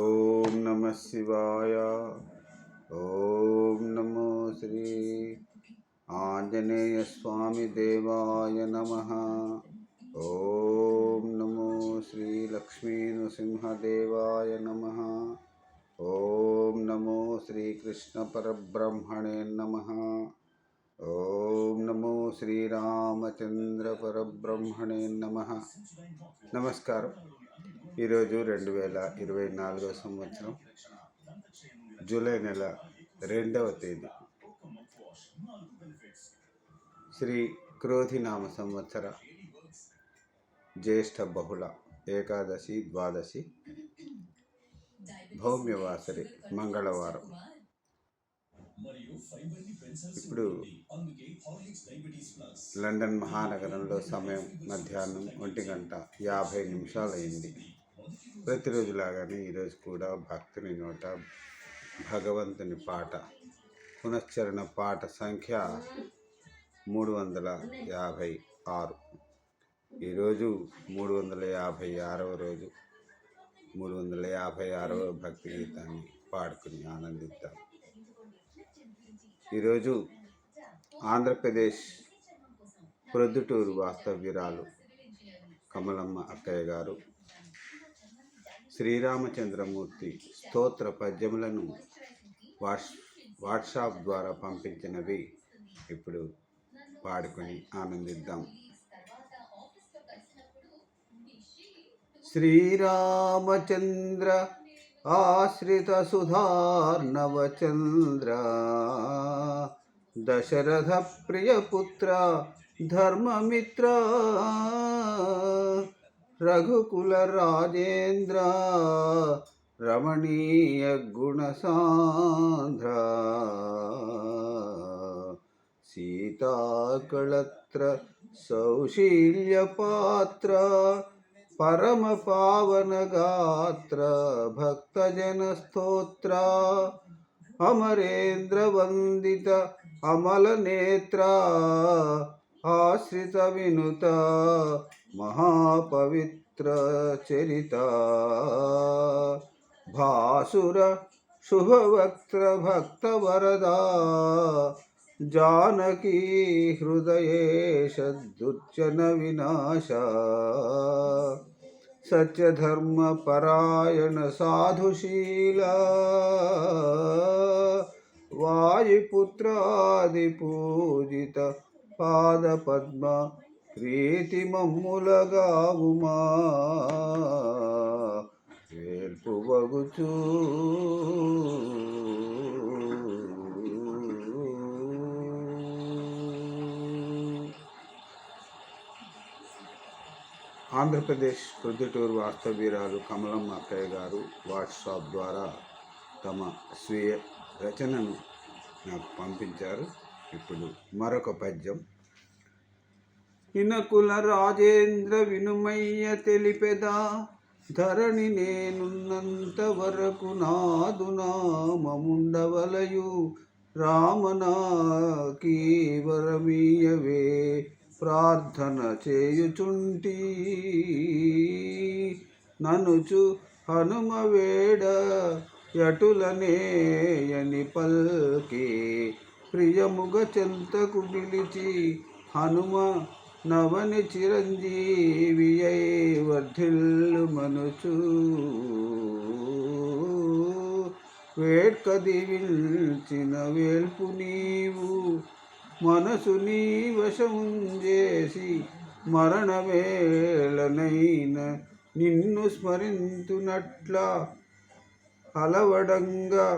ఓం నమ శివాయ. ఓం నమో శ్రీ ఆంజనేయ స్వామి దేవాయ నమః. ఓం నమో శ్రీ లక్ష్మీ నృసింహదేవాయ నమః. ఓం నమో శ్రీకృష్ణ పరబ్రహ్మణే నమః. ఓం నమో శ్రీరామచంద్ర పరబ్రహ్మణే నమః. నమస్కారం. ఈరోజు 2024 సంవత్సరం జూలై నెల 2వ తేదీ, శ్రీ క్రోధినామ సంవత్సర జ్యేష్ఠ బహుళ ఏకాదశి ద్వాదశి భౌమ్యవాసరి మంగళవారం. ఇప్పుడు లండన్ మహానగరంలో సమయం మధ్యాహ్నం 1:50 అయింది. ప్రతిరోజులాగానే ఈరోజు కూడా భక్తుని నోట భగవంతుని పాట, పునశ్చరణ పాట సంఖ్య 356. ఈరోజు 356వ రోజు. 356వ భక్తి గీతాన్ని పాడుకుని ఆనందిద్దాం. ఈరోజు ఆంధ్రప్రదేశ్ ప్రొద్దుటూరు వాస్తవ్యురాలు కమలమ్మ అక్కయ్య గారు శ్రీరామచంద్రమూర్తి స్తోత్ర పద్యములను వాట్సాప్ ద్వారా పంపించినవి ఇప్పుడు పాడుకొని ఆనందిద్దాం. శ్రీరామచంద్ర ఆశ్రిత సుధార్ణవచంద్ర, దశరథ ప్రియపుత్ర ధర్మమిత్ర, రఘుకుల రాజేంద్ర రమణీయ గుణసాంద్ర, సీతాకళత్ర సౌశీల్య పాత్ర, పరమ పావన గాత్ర భక్తజన స్తోత్ర, అమరేంద్ర వందిత అమల నేత్ర, ఆశ్రిత వినుత మహాపవిత్ర చరిత, భాసుర శుభవక్త్ర భక్త వరదా, జానకీ హృదయేశ దుర్జన వినాశ, సత్యధర్మ పరాయణ సాధుశీల, వాయుపుత్రాది పూజిత పాద పద్మ ప్రీతి మమ్ములగావుమా, వేల్పు వగుచూ ఆంధ్రప్రదేశ్ ప్రొద్దుటూరు వాస్తవ్యురాలు కమలమ్మ అక్కయ్య గారు వాట్సాప్ ద్వారా తమ స్వీయ రచనను నాకు పంపించారు. ఇప్పుడు మరొక పద్యం. ఇనకుల రాజేంద్ర వినుమయ్య తెలిపెదా, ధరణి నేనున్నంత వరకు నాదు నామముండవలయు, రామనాకీ వరమీయవే ప్రార్థన చేయుచుంటి, ననుచు హనుమ వేడ యటులనేయని పల్కి, ప్రియముగ చెంతకు పిలిచి హనుమ నవని చిరంజీవియై వర్ధిల్లు మనుచు, వేడ్క దివిల్చిన వేల్పు నీవు, మనసు నీ వశముంజేసి మరణవేళనైన నిన్ను స్మరింతునట్ల, అలవడంగా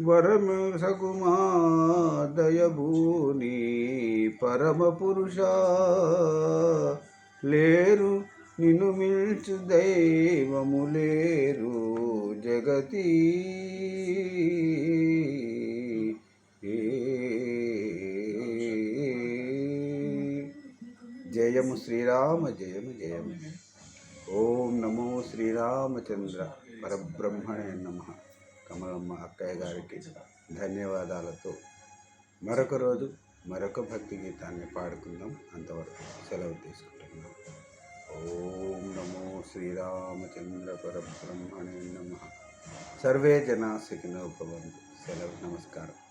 వరమసగుమా దయభూని పరమ పురుష, లేరు నిన్ను మిల్చు దైవము లేరు జగతి, జయము శ్రీరామ జయము జయము. ఓం నమో శ్రీరామచంద్ర పరబ్రహ్మణే నమః. కమలమ్మ అక్కయ్య గారికి ధన్యవాదాలతో మరొక రోజు మరొక భక్తి గీతాన్ని పాడుకుందాం. అంతవరకు సెలవు తీసుకుంటున్నాం. ఓం నమో శ్రీరామచంద్ర పరబ్రహ్మణే నమః. సర్వే జనా సుఖినో భవంతు. సెలవు. నమస్కారం.